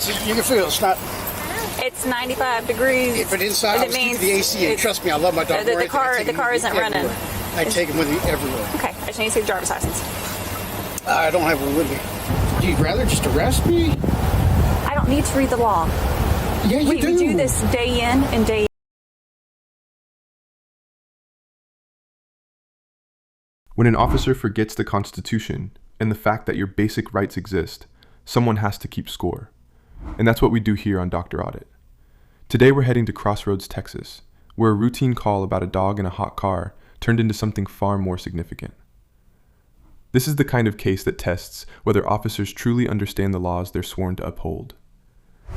You can feel it's not. It's 95 degrees. If it's inside, I was keeping the AC in. Trust me, I love my dog. The car isn't running. I take him with me everywhere. Okay, I just need to see the driver's license. I don't have one with me. Do you rather just arrest me? I don't need to read the law. Yeah, you do. We do this day in and day out. When an officer forgets the Constitution and the fact that your basic rights exist, someone has to keep score. And that's what we do here on Dr. Audit. Today we're heading to Crossroads, Texas, where a routine call about a dog in a hot car turned into something far more significant. This is the kind of case that tests whether officers truly understand the laws they're sworn to uphold.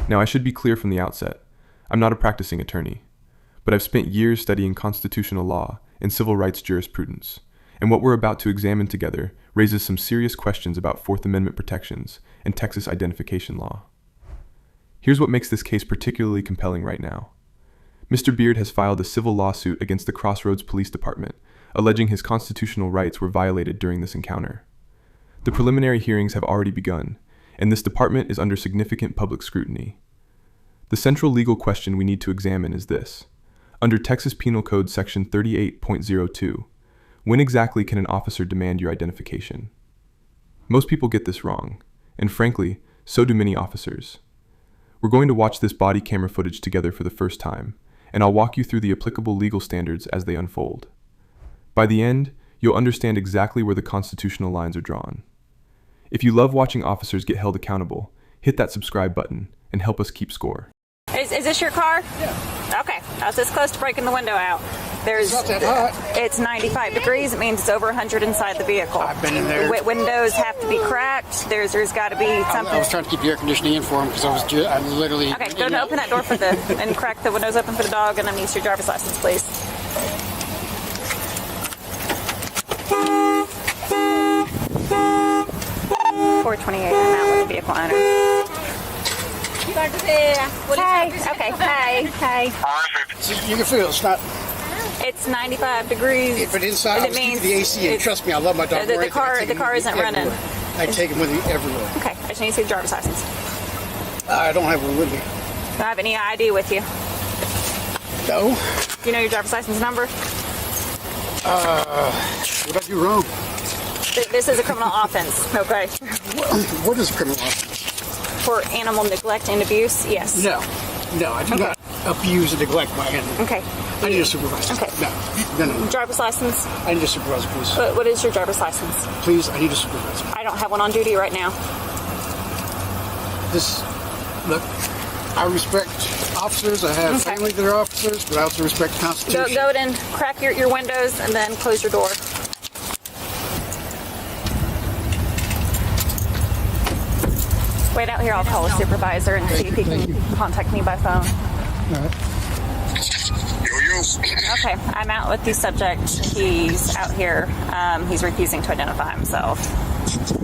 Now, I should be clear from the outset, I'm not a practicing attorney, but I've spent years studying constitutional law and civil rights jurisprudence, and what we're about to examine together raises some serious questions about Fourth Amendment protections and Texas identification law. Here's what makes this case particularly compelling right now. Mr. Beard has filed a civil lawsuit against the Crossroads Police Department, alleging his constitutional rights were violated during this encounter. The preliminary hearings have already begun, and this department is under significant public scrutiny. The central legal question we need to examine is this. Under Texas Penal Code Section 38.02, when exactly can an officer demand your identification? Most people get this wrong, and frankly, so do many officers. We're going to watch this body camera footage together for the first time, and I'll walk you through the applicable legal standards as they unfold. By the end, you'll understand exactly where the constitutional lines are drawn. If you love watching officers get held accountable, hit that subscribe button and help us keep score. Is this your car? Yeah. Okay, I was this close to breaking the window out. It's not that hot. It's 95 degrees. It means it's over 100 inside the vehicle. I've been in there. Windows have to be cracked. There's got to be something. I was trying to keep the air conditioning in for him because I literally. Okay, go to open that door and crack the windows open for the dog, and then use your driver's license, please. $428. I'm out with the vehicle owner. Hi. Okay. Hi. You can feel it's not. It's 95 degrees. If it's inside, I was keeping the AC in. Trust me, I love my dog. The car isn't running. I take him with me everywhere. Okay, I just need to see the driver's license. I don't have one with me. Do I have any ID with you? No. Do you know your driver's license number? What did I do wrong? This is a criminal offense, okay? What is a criminal offense? For animal neglect and abuse, yes. No, I do not abuse and neglect my animal. Okay. I need a supervisor. Okay. No. Driver's license? I need a supervisor, please. What is your driver's license? Please, I need a supervisor. I don't have one on duty right now. Look, I respect officers. I have family that are officers, but I also respect the Constitution. Go and crack your windows and then close your door. Wait out here, I'll call a supervisor and see if he can contact me by phone. All right. Okay, I'm out with the subject. He's out here. He's refusing to identify himself.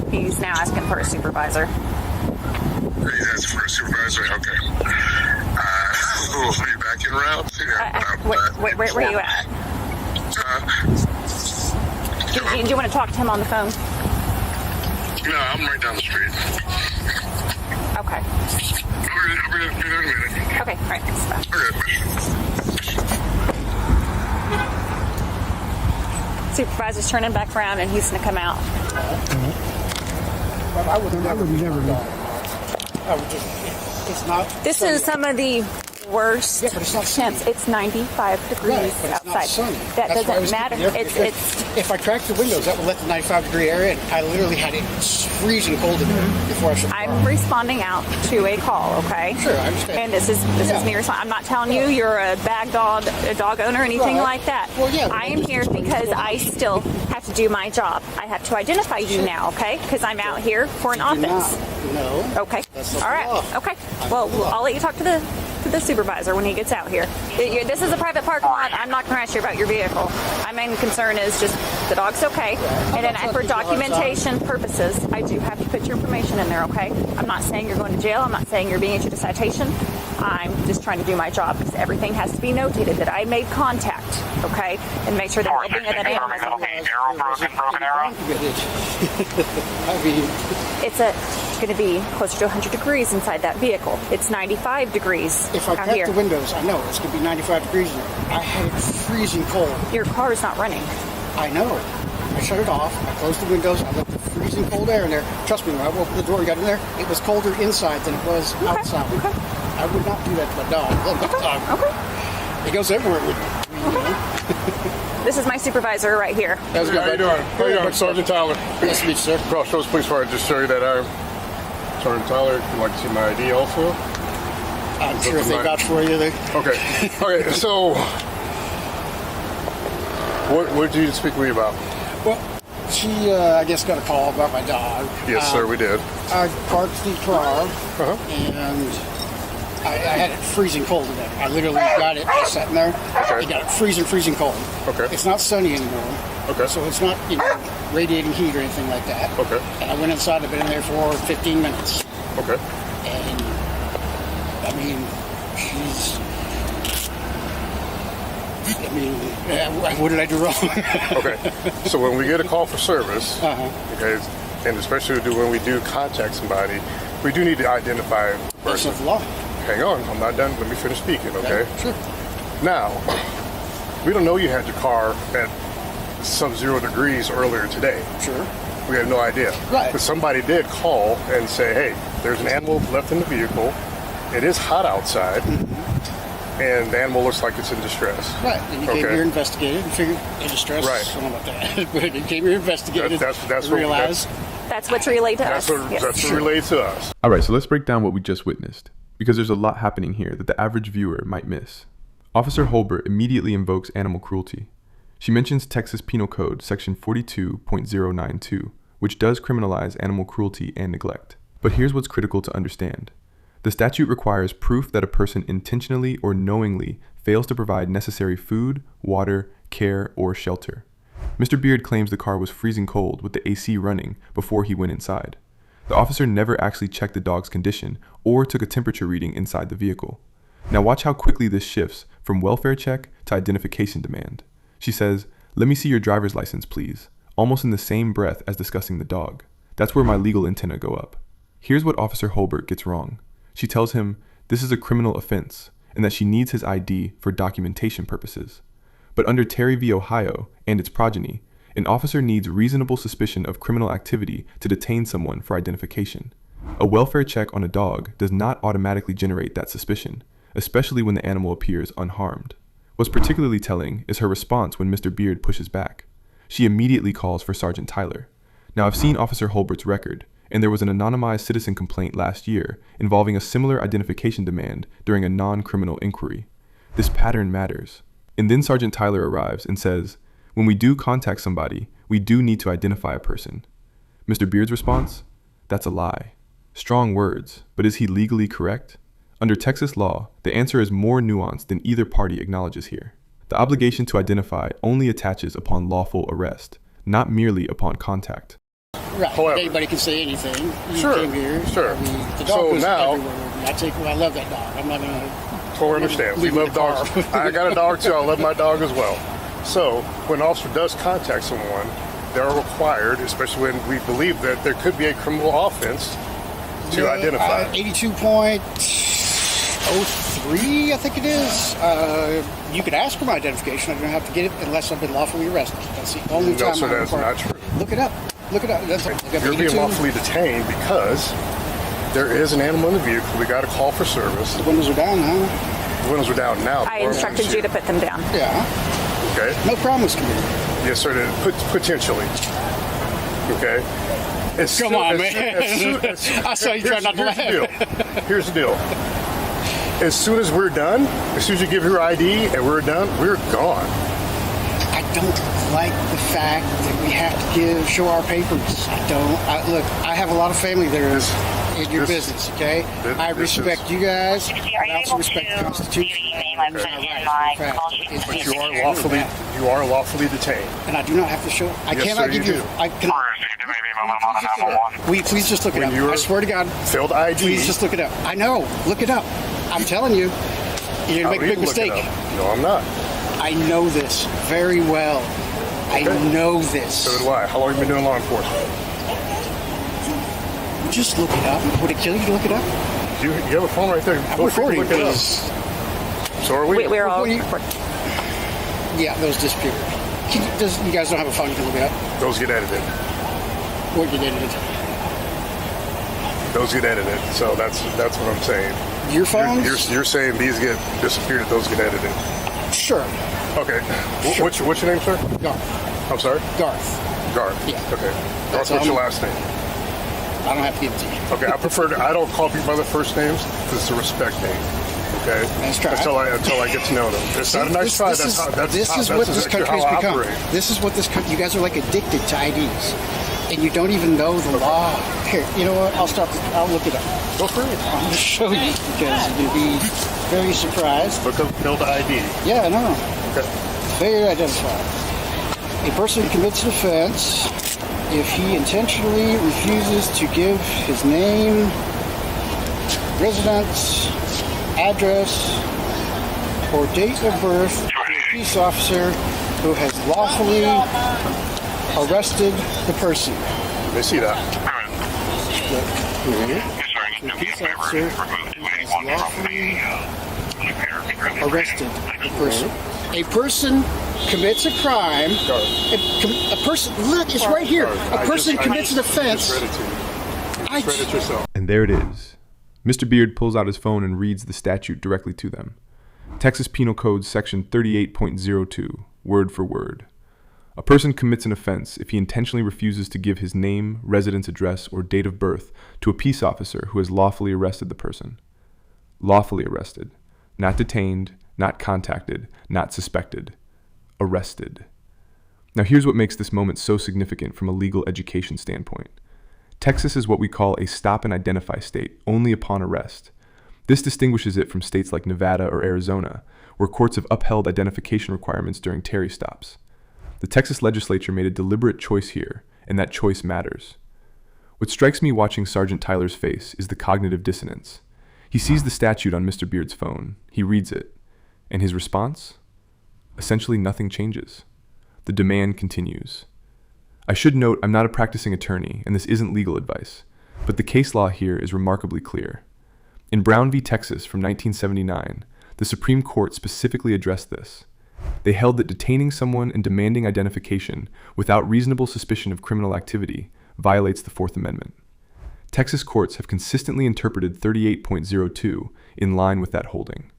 He's now asking for a supervisor. He's asking for a supervisor? Okay. We'll be back en route. Where are you at? Do you want to talk to him on the phone? No, I'm right down the street. Okay. I'll be there in a minute. Okay, all right, thanks. Bye. Supervisor's turning back around and he's going to come out. I would never know. I would just, it's not. This is some of the worst temps. It's 95 degrees outside. That doesn't matter. It's if I cracked the windows, that would let the 95-degree air in. I literally had it freezing cold in there before I shut the door. I'm responding out to a call, okay? Sure, I understand. And this is me responding. I'm not telling you you're a dog owner or anything like that. Well, yeah, I am here because I still have to do my job. I have to identify you now, okay? Because I'm out here for an offense. No. Okay. That's not All right. the law. Okay. Well, I'll let you talk to the supervisor when he gets out here. This is a private parking lot. I'm not going to ask you about your vehicle. My main concern is just the dog's okay. And then for documentation purposes, I do have to put your information in there, okay? I'm not saying you're going to jail. I'm not saying you're being issued a citation. I'm just trying to do my job because everything has to be notated that I made contact, okay? And make sure that well-being of that animal is okay. Broken arrow? I mean, It's a going to be closer to 100 degrees inside that vehicle. It's 95 degrees If I out crack here. the windows, I know it's going to be 95 degrees in there. I had it freezing cold. Your car is not running. I know. I shut it off. I closed the windows. I let the freezing cold air in there. Trust me, when I opened the door and got in there, it was colder inside than it was outside. Okay. I would not do that to my dog. I love my dog. Okay. It goes everywhere with me. You know? This is my supervisor right here. How's it How you doing? How you doing, Sergeant Tyler? Nice to meet you, sir. Crossroads Police Fire. Just show you that arm. Sergeant Tyler, if you'd like to see my ID also. I'm sure if they vouch for you, they... Okay. Okay, so what did you speak with me about? Well, she, I guess, got a call about my dog. Yes, sir, we did. I parked the car, Uh-huh. and I had it freezing cold today. I literally got it sat in there. Okay. I got it freezing cold. Okay. It's not sunny anymore. Okay. So it's not, radiating heat or anything like that. Okay. And I went inside. I've been in there for 15 minutes. Okay. And, what did I do wrong? Okay. So when we get a call for service, okay, and especially when we do contact somebody, we do need to identify the That's person. the law. Hang on, I'm not done. Let me finish speaking, okay? Sure. Now, we don't know you had your car at sub-0 degrees earlier today. Sure. We have no idea. Right. But somebody did call and say, hey, there's an animal left in the vehicle. It is hot outside. And the animal looks like it's in distress. Right. And you came here, investigated, and figured in distress. Right. I don't know about that. But you came here, investigated, That's realized. That's what's relayed to us. That's what relayed to us. All right, so let's break down what we just witnessed, because there's a lot happening here that the average viewer might miss. Officer Hullbert immediately invokes animal cruelty. She mentions Texas Penal Code Section 42.092, which does criminalize animal cruelty and neglect. But here's what's critical to understand. The statute requires proof that a person intentionally or knowingly fails to provide necessary food, water, care, or shelter. Mr. Beard claims the car was freezing cold with the AC running before he went inside. The officer never actually checked the dog's condition or took a temperature reading inside the vehicle. Now watch how quickly this shifts from welfare check to identification demand. She says, "Let me see your driver's license, please," almost in the same breath as discussing the dog. That's where my legal antenna go up. Here's what Officer Hullbert gets wrong. She tells him this is a criminal offense and that she needs his ID for documentation purposes. But under Terry v. Ohio and its progeny, an officer needs reasonable suspicion of criminal activity to detain someone for identification. A welfare check on a dog does not automatically generate that suspicion, especially when the animal appears unharmed. What's particularly telling is her response when Mr. Beard pushes back. She immediately calls for Sergeant Tyler. Now, I've seen Officer Hullbert's record, and there was an anonymized citizen complaint last year involving a similar identification demand during a non-criminal inquiry. This pattern matters. And then Sergeant Tyler arrives and says, "When we do contact somebody, we do need to identify a person." Mr. Beard's response? That's a lie. Strong words, but is he legally correct? Under Texas law, the answer is more nuanced than either party acknowledges here. The obligation to identify only attaches upon lawful arrest, not merely upon contact. Right. However, Anybody can say anything. You Sure, came here. sure. The dog So was now- everywhere with me. I love that dog. I'm not going to... Totally understand. We Leave love the car. dogs. I got a dog too. I love my dog as well. So when an officer does contact someone, they're required, especially when we believe that there could be a criminal offense, to identify. 82.03, I think it is. You could ask for my identification. I don't have to get it unless I've been lawfully arrested. That's the only No, time sir, I'm that's required. not true. Look it up. Look it up. That's right. Look up You're 82. being lawfully detained because there is an animal in the vehicle. We got a call for service. The windows are down now. The windows are down now. I instructed you to put them down. Yeah. Okay. No problem, Mr. Committee. Yes, sir. Potentially. Okay. Come on, man. I saw you trying not to laugh. Here's the deal. As soon as we're done, as soon as you give your ID and we're done, we're gone. I don't like the fact that we have to show our papers. Look, I have a lot of family there in your business, okay? I respect you guys. I also respect the Constitution. But you are lawfully detained. And I do not have to show. I Yes, cannot sir, give you you. do. Will you please just look it When up? you I swear to God. Failed ID. Please just look it up. I know. Look it up. I'm telling you. You're going to make a big mistake. No, I'm not. I know this very well. I know this. So do I. How long have you been doing law enforcement? just look it up. Would it kill you to look it up? You have a phone right there. I'm Feel free to recording look it up. because So are we. We're all What do you- recording. yeah, those disappeared. You guys don't have a phone you can look it up? Those get edited. What you edited? Those get edited. So that's what I'm saying. Your phones? You're saying these get disappeared. Those get edited. Sure. Okay. Sure. What's your name, sir? Garth. I'm sorry. Garth. Garth. Yeah. Okay. That's Garth, what's your all. last name? I don't have to give it to you. Okay. I don't call people by their first names because it's a respect name. Okay. Nice try. Until I get to know them. It's not a nice try. This is what this country's become. This is what this country. You guys are like addicted to IDs, and you don't even know the law. Here, you know what? I'll stop. I'll look it up. Go for it. I'm going to show you because you'll be very surprised. Look up build ID. Yeah, I know. Okay. Failure to identify. A person commits an offense if he intentionally refuses to give his name, residence, address, or date of birth to a police officer who has lawfully arrested the person. They see that. The police officer who has lawfully arrested the person. A person commits a crime. A person, look, it's right here. A person commits an offense. I just read it yourself. And there it is. Mr. Beard pulls out his phone and reads the statute directly to them. Texas Penal Code Section 38.02, word for word. A person commits an offense if he intentionally refuses to give his name, residence address, or date of birth to a peace officer who has lawfully arrested the person. Lawfully arrested. Not detained, not contacted, not suspected. Arrested. Now here's what makes this moment so significant from a legal education standpoint. Texas is what we call a stop and identify state only upon arrest. This distinguishes it from states like Nevada or Arizona, where courts have upheld identification requirements during Terry stops. The Texas legislature made a deliberate choice here, and that choice matters. What strikes me watching Sergeant Tyler's face is the cognitive dissonance. He sees the statute on Mr. Beard's phone, he reads it, and his response? Essentially nothing changes. The demand continues. I should note I'm not a practicing attorney, and this isn't legal advice, but the case law here is remarkably clear. In Brown v. Texas from 1979, the Supreme Court specifically addressed this. They held that detaining someone and demanding identification without reasonable suspicion of criminal activity violates the Fourth Amendment. Texas courts have consistently interpreted 38.02 in line with that holding.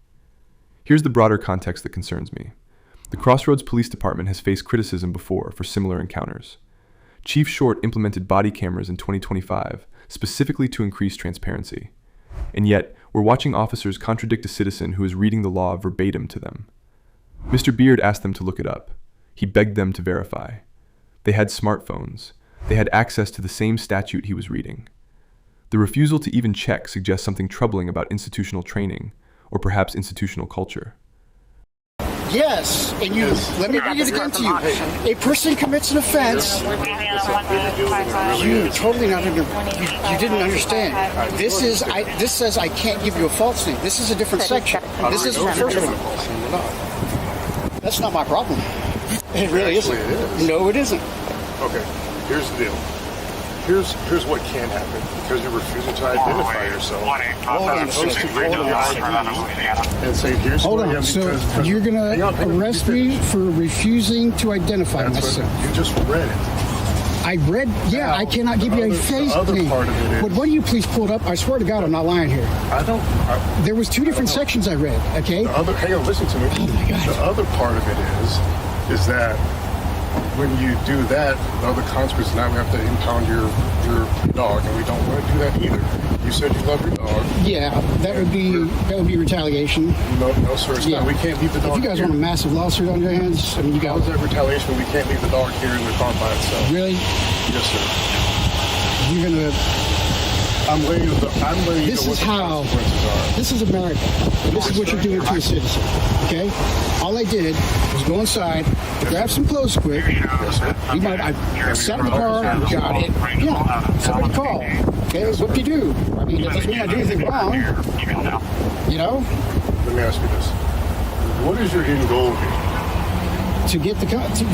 Here's the broader context that concerns me. The Crossroads Police Department has faced criticism before for similar encounters. Chief Short implemented body cameras in 2025 specifically to increase transparency. And yet, we're watching officers contradict a citizen who is reading the law verbatim to them. Mr. Beard asked them to look it up. He begged them to verify. They had smartphones. They had access to the same statute he was reading. The refusal to even check suggests something troubling about institutional training, or perhaps institutional culture. Yes, and you, let me read it again to you. A person commits an offense. You totally not you didn't understand. This says I can't give you a false name. This is a different section. This is the first one. That's not my problem. It really isn't. It is. No, it isn't. Okay, here's the deal. Here's what can happen because you're refusing to identify yourself. Hold on a Supposed to second. go to the ID and say, here's Hold who I on. am So because you're going hang on, to arrest me for refusing to identify That's myself. what you just read it. I read, yeah, I cannot give you a face the other name. part of it is- But why don't you please pull it up? I swear to God, I'm not lying here. There was two different sections I read, okay? Hang on, listen to me. Oh my God. The other part of it is that when you do that, the other consequence, now we have to impound your dog, and we don't want to do that either. You said you love your dog. Yeah, that would be retaliation. No, sir, it's Yeah. not. We can't leave the dog If you guys here. want a massive lawsuit on your hands, I mean, you How guys is that retaliation when we can't leave the dog here in the car by itself? really, Yes, sir. you're gonna. I'm letting you know This what is the how. consequences are. This is America. This is what you're doing to a citizen. Okay. All I did was go inside, grab some clothes quick. Yes, sir. I sat in the car, got it. Yeah, somebody call. Okay, what do you do? I mean, that doesn't mean I do anything wrong. You know? Let me ask you this. What is your end goal here? to get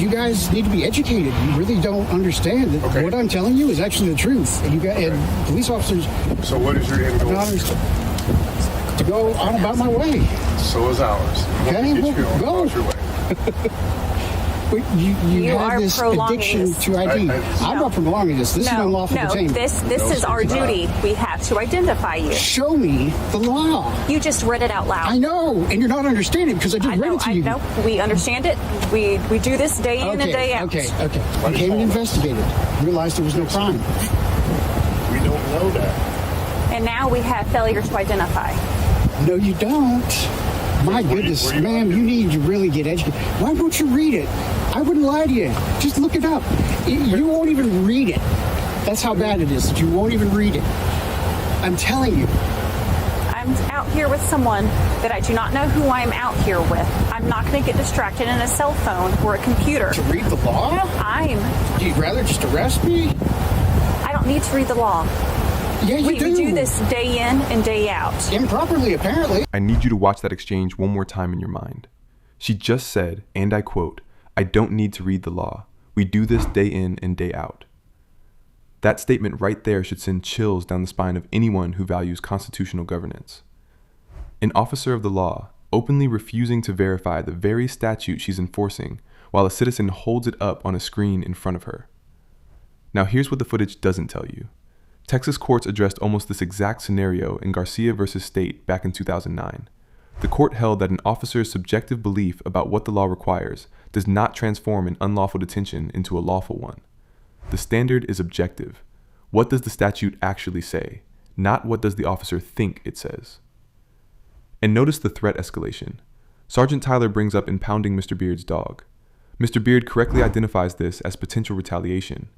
you guys need to be educated. You really don't understand that Okay. what I'm telling you is actually the truth. And and police officers So what is your end goal? not to go on about my way. So is ours. Okay, Get you well, on go. about your way. But you You have are this prolonging addiction this. to ID. I'm No. not prolonging this. This is No, unlawful no, detainment. this No, is our it's not. duty. We have to identify you. Show me the law. You just read it out loud. I know, and you're not understanding because I just read it to you. I know. We understand it. We do this day in and day out. Okay. I came and investigated. Realized there was no crime. We don't know that. And now we have failure to identify. No, you don't. My goodness, were you- ma'am, you need to really get educated. Why don't you read it? I wouldn't lie to you. Just look it up. You won't even read it. That's how bad it is that you won't even read it. I'm telling you. I'm out here with someone that I do not know who I'm out here with. I'm not going to get distracted in a cell phone or a computer. To read the law? Do You'd rather just arrest me? I don't need to read the law. Yeah, you We do this day in and day out. Improperly, apparently. I need you to watch that exchange one more time in your mind. She just said, and I quote, "I don't need to read the law. We do this day in and day out." That statement right there should send chills down the spine of anyone who values constitutional governance. An officer of the law openly refusing to verify the very statute she's enforcing while a citizen holds it up on a screen in front of her. Now here's what the footage doesn't tell you. Texas courts addressed almost this exact scenario in Garcia versus State back in 2009. The court held that an officer's subjective belief about what the law requires does not transform an unlawful detention into a lawful one. The standard is objective. What does the statute actually say? Not what does the officer think it says. And notice the threat escalation. Sergeant Tyler brings up impounding Mr. Beard's dog. Mr. Beard correctly identifies this as potential retaliation.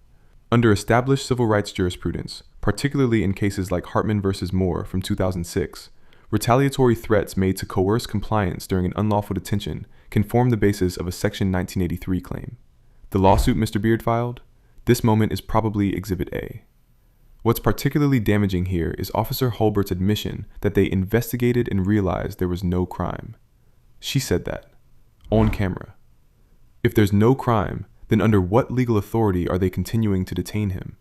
Under established civil rights jurisprudence, particularly in cases like Hartman versus Moore from 2006, retaliatory threats made to coerce compliance during an unlawful detention can form the basis of a Section 1983 claim. The lawsuit Mr. Beard filed? This moment is probably Exhibit A. What's particularly damaging here is Officer Hullbert's admission that they investigated and realized there was no crime. She said that, on camera. If there's no crime, then under what legal authority are they continuing to detain him?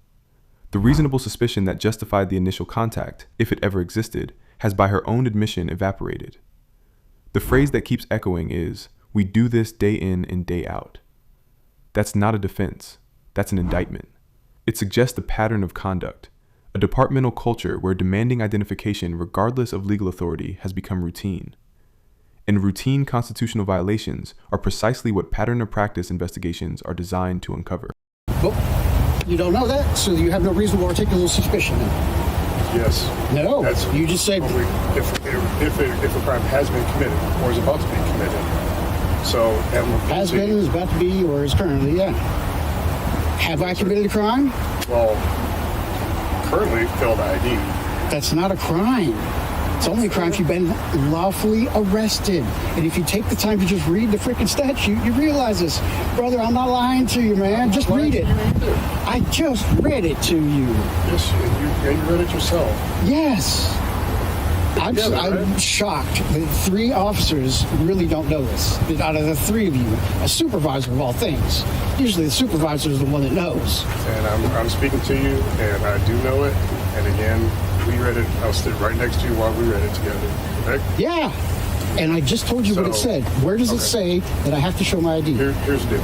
The reasonable suspicion that justified the initial contact, if it ever existed, has by her own admission evaporated. The phrase that keeps echoing is, "We do this day in and day out." That's not a defense. That's an indictment. It suggests a pattern of conduct, a departmental culture where demanding identification regardless of legal authority has become routine. And routine constitutional violations are precisely what pattern of practice investigations are designed to uncover. Well, you don't know that, so you have no reasonable articulable suspicion then. Yes. No, That's you just said if a crime has been committed or is about to be committed. So has been, is about to be, or is currently, yeah. Have I committed a crime? Well, currently failed ID. That's not a crime. It's only a crime if you've been lawfully arrested. And if you take the time to just read the freaking statute, you realize this. Brother, I'm not lying to you, man. Just read it. I just read it to you. Yes, you read it yourself. Yes. I'm Right? shocked that 3 officers really don't know this. That out of the 3 of you, a supervisor of all things. Usually the supervisor is the one that knows. And I'm speaking to you, and I do know it. And again, we read it. I'll sit right next to you while we read it together. Okay? Yeah. And I just told you what it said. Where does it say that I have to show my ID? Here's the deal.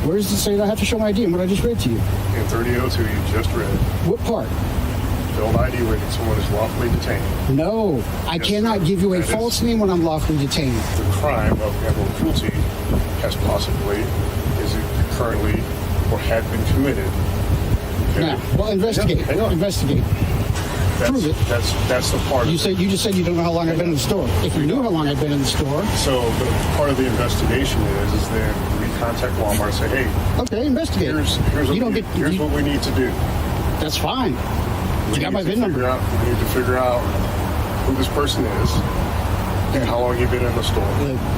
Where does it say that I have to show my ID and what I just read to you? In 3002, you just read it. What part? Failed ID when someone is lawfully detained. No, I cannot give you a false name when I'm lawfully detained. The crime of animal cruelty has possibly, is it currently, or had been committed. Okay? Now, well, investigate. Hang on. Investigate. Prove it. That's the part. You just said you don't know how long I've been in the store. If you knew how long I've been in the store. So the part of the investigation is then we contact Walmart and say, hey, okay, investigate. Here's what we need to do. That's fine. You got my VIN number. We need to figure out who this person is. And how long you been in the store?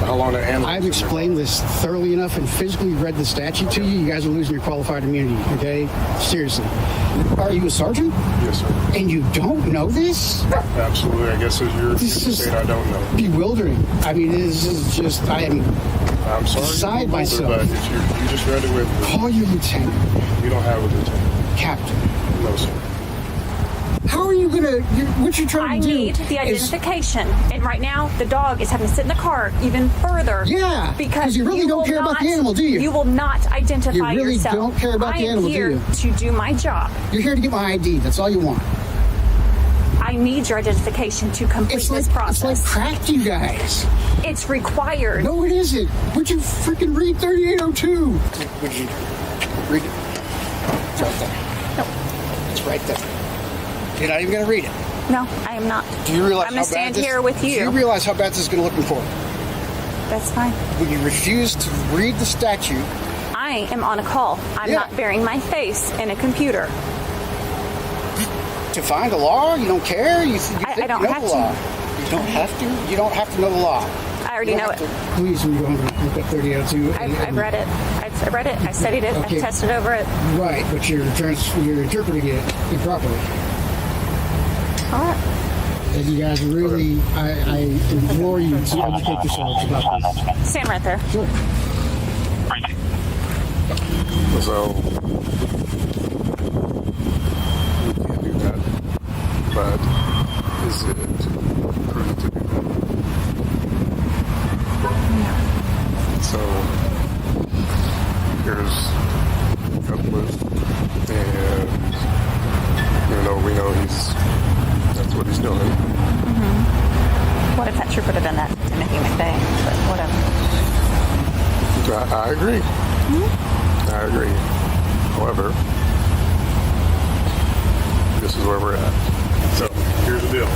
How long the animal? I've explained this thoroughly enough and physically read the statute to you. You guys are losing your qualified immunity, okay? Seriously. Are you a sergeant? Yes, sir. And you don't know this? Absolutely. I guess as you're saying, I don't know. Bewildering. I mean, this is just, I'm sorry. beside myself. But if you just read it with me. Call your lieutenant. You don't have a lieutenant. Captain. No, sir. How are you gonna? What you're trying to do? I need the identification, and right now the dog is having to sit in the car even further. Yeah, because you really don't care about the animal, do you? You will not identify You really yourself. don't care about the animal, do you? I am here to do my job. You're here to get my ID. That's all you want. I need your identification to complete this process. It's like crack, you guys. It's required. No, it isn't. Would you freaking read 3802? Would you read it? It's right there. No. It's right there. You're not even going to read it. No, I am not. Do you realize I'm going to stand here with you. Do you realize how bad this is going to look in court? That's fine. When you refuse to read the statute. I am on a call. I'm not burying my face in a computer. To find the law? You don't care? You think I don't you know have the to. law. You don't have to? You don't have to know the law. I already know it. Please, we go and look at 3002. I've read it. I've read it. I studied it. Okay. I've tested over it. Right, but you're interpreting it improperly. All right. And you guys really, I implore you to educate yourselves about this. Stand right there. Sure. So we can't do that. But is it prudent to do that? So here's a couple of, and even though we know that's what he's doing. Mm-hmm. What if that trooper would have done that to Timothy McVeigh? But whatever. I agree. Mm-hmm. I agree. However, this is where we're at. So here's the deal.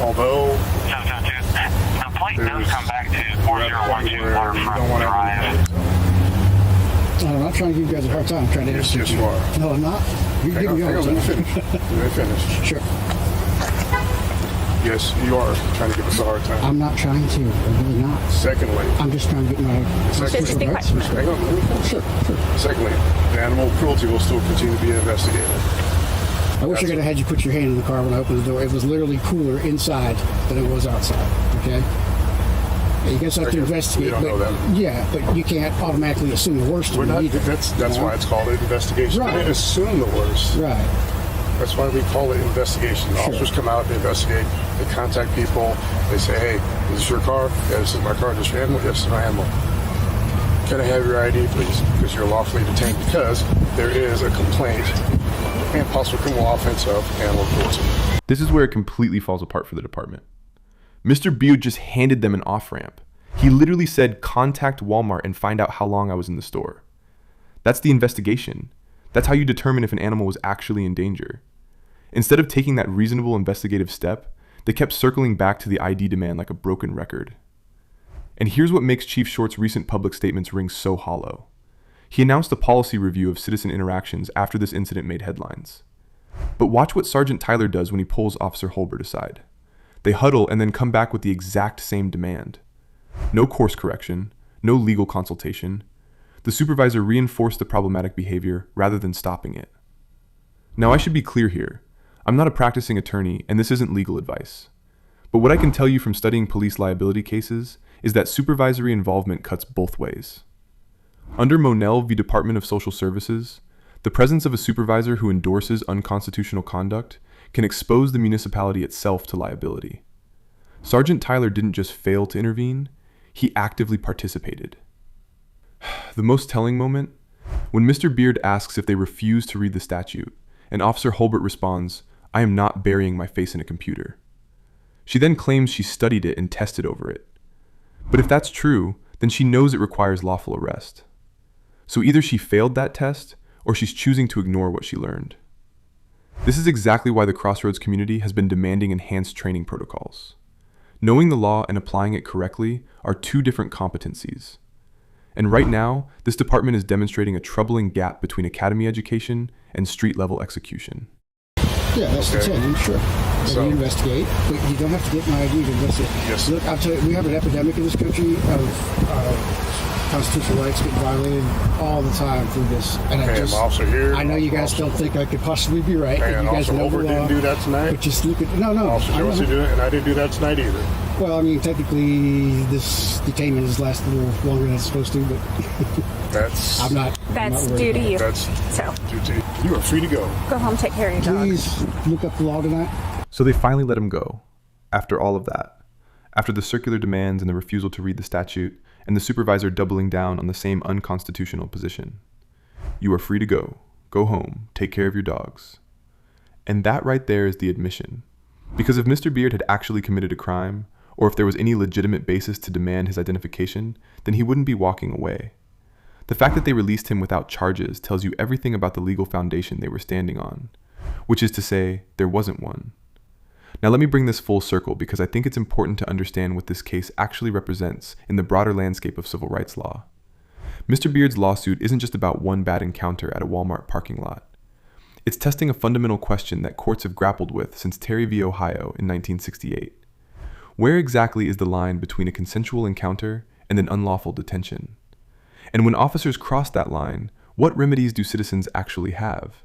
Although the plate does come back to 4012 Waterfront Drive. I'm not trying to give you guys a hard time. I'm trying to answer Yes, you are. No, I'm not. You give me a hard Let me time. finish. Let me finish. Sure. Yes, you are trying to give us a hard time. I'm not trying to. I'm really not. Secondly, I'm just trying to get my Just be quiet. hang on, let me finish. Sure. Secondly, the animal cruelty will still continue to be investigated. I wish I could have had you put your hand in the car when I opened the door. It was literally cooler inside than it was outside. Okay? You guys have to investigate. We don't know that. Yeah, but you can't automatically assume the worst. We're not. either, That's why it's called an investigation. Right. We didn't assume the worst. Right. That's why we call it investigation. The officers come out, they investigate, they contact people, they say, hey, is this your car? Yeah, this is my car. Is this your animal? Yes, it's my animal. Can I have your ID, please? Because you're lawfully detained because there is a complaint and possible criminal offense of animal cruelty. This is where it completely falls apart for the department. Mr. Beard just handed them an off-ramp. He literally said, contact Walmart and find out how long I was in the store. That's the investigation. That's how you determine if an animal was actually in danger. Instead of taking that reasonable investigative step, they kept circling back to the ID demand like a broken record. And here's what makes Chief Short's recent public statements ring so hollow. He announced a policy review of citizen interactions after this incident made headlines. But watch what Sergeant Tyler does when he pulls Officer Hullbert aside. They huddle and then come back with the exact same demand. No course correction, no legal consultation. The supervisor reinforced the problematic behavior rather than stopping it. Now, I should be clear here. I'm not a practicing attorney, and this isn't legal advice. But what I can tell you from studying police liability cases is that supervisory involvement cuts both ways. Under Monell v. Department of Social Services, the presence of a supervisor who endorses unconstitutional conduct can expose the municipality itself to liability. Sergeant Tyler didn't just fail to intervene, he actively participated. The most telling moment? When Mr. Beard asks if they refuse to read the statute, and Officer Hullbert responds, I am not burying my face in a computer. She then claims she studied it and tested over it. But if that's true, then she knows it requires lawful arrest. So either she failed that test, or she's choosing to ignore what she learned. This is exactly why the Crossroads community has been demanding enhanced training protocols. Knowing the law and applying it correctly are two different competencies. And right now, this department is demonstrating a troubling gap between academy education and street-level execution. Yeah, that's the 10, sure. So- you investigate, but you don't have to get my ID to investigate. Yes. Look, I'll tell you, we have an epidemic in this country of constitutional rights get violated all the time through this. And And officer here. I know you guys don't think I could possibly be right. And you guys Officer know the Hullbert law. didn't do that tonight. But just look at, no. Officer I know. Josie did it, and I didn't do that tonight either. Well, I mean, technically, this detainment has lasted a little longer than it's supposed to, but That's I'm not. That's I'm not worried due to about it. you. That's So due to you. Are free to go. go home, take care of your dog. Please look up the law tonight. So they finally let him go. After all of that, after the circular demands and the refusal to read the statute, and the supervisor doubling down on the same unconstitutional position. You are free to go. Go home. Take care of your dogs. And that right there is the admission. Because if Mr. Beard had actually committed a crime, or if there was any legitimate basis to demand his identification, then he wouldn't be walking away. The fact that they released him without charges tells you everything about the legal foundation they were standing on, which is to say, there wasn't one. Now let me bring this full circle because I think it's important to understand what this case actually represents in the broader landscape of civil rights law. Mr. Beard's lawsuit isn't just about one bad encounter at a Walmart parking lot. It's testing a fundamental question that courts have grappled with since Terry v. Ohio in 1968. Where exactly is the line between a consensual encounter and an unlawful detention? And when officers cross that line, what remedies do citizens actually have?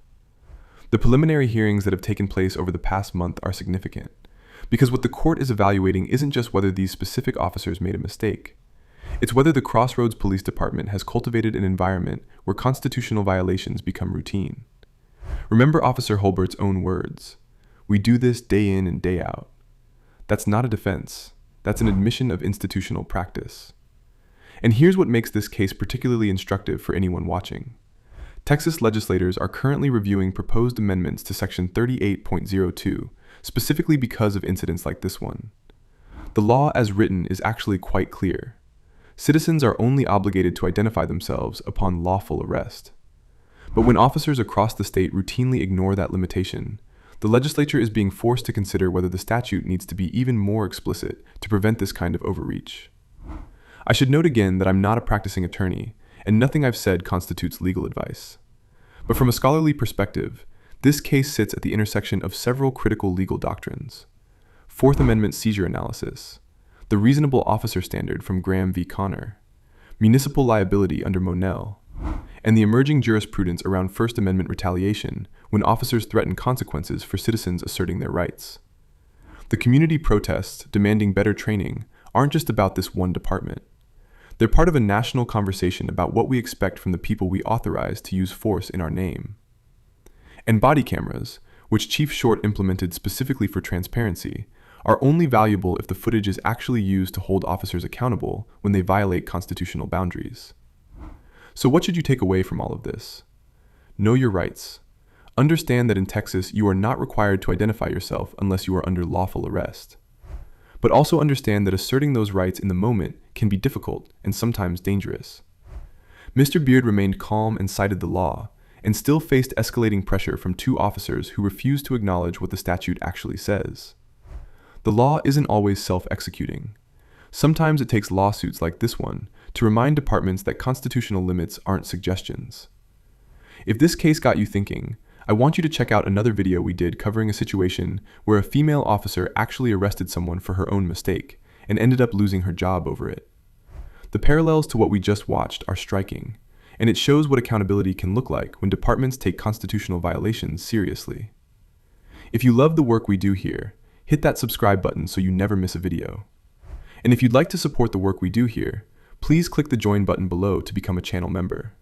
The preliminary hearings that have taken place over the past month are significant, because what the court is evaluating isn't just whether these specific officers made a mistake. It's whether the Crossroads Police Department has cultivated an environment where constitutional violations become routine. Remember Officer Hullbert's own words, "We do this day in and day out." That's not a defense. That's an admission of institutional practice. And here's what makes this case particularly instructive for anyone watching. Texas legislators are currently reviewing proposed amendments to Section 38.02, specifically because of incidents like this one. The law as written is actually quite clear. Citizens are only obligated to identify themselves upon lawful arrest. But when officers across the state routinely ignore that limitation, the legislature is being forced to consider whether the statute needs to be even more explicit to prevent this kind of overreach. I should note again that I'm not a practicing attorney, and nothing I've said constitutes legal advice. But from a scholarly perspective, this case sits at the intersection of several critical legal doctrines. Fourth Amendment seizure analysis, the reasonable officer standard from Graham v. Connor, municipal liability under Monell, and the emerging jurisprudence around First Amendment retaliation when officers threaten consequences for citizens asserting their rights. The community protests demanding better training aren't just about this one department. They're part of a national conversation about what we expect from the people we authorize to use force in our name. And body cameras, which Chief Short implemented specifically for transparency, are only valuable if the footage is actually used to hold officers accountable when they violate constitutional boundaries. So what should you take away from all of this? Know your rights. Understand that in Texas, you are not required to identify yourself unless you are under lawful arrest. But also understand that asserting those rights in the moment can be difficult and sometimes dangerous. Mr. Beard remained calm and cited the law, and still faced escalating pressure from two officers who refused to acknowledge what the statute actually says. The law isn't always self-executing. Sometimes it takes lawsuits like this one to remind departments that constitutional limits aren't suggestions. If this case got you thinking, I want you to check out another video we did covering a situation where a female officer actually arrested someone for her own mistake and ended up losing her job over it. The parallels to what we just watched are striking, and it shows what accountability can look like when departments take constitutional violations seriously. If you love the work we do here, hit that subscribe button so you never miss a video. And if you'd like to support the work we do here, please click the join button below to become a channel member.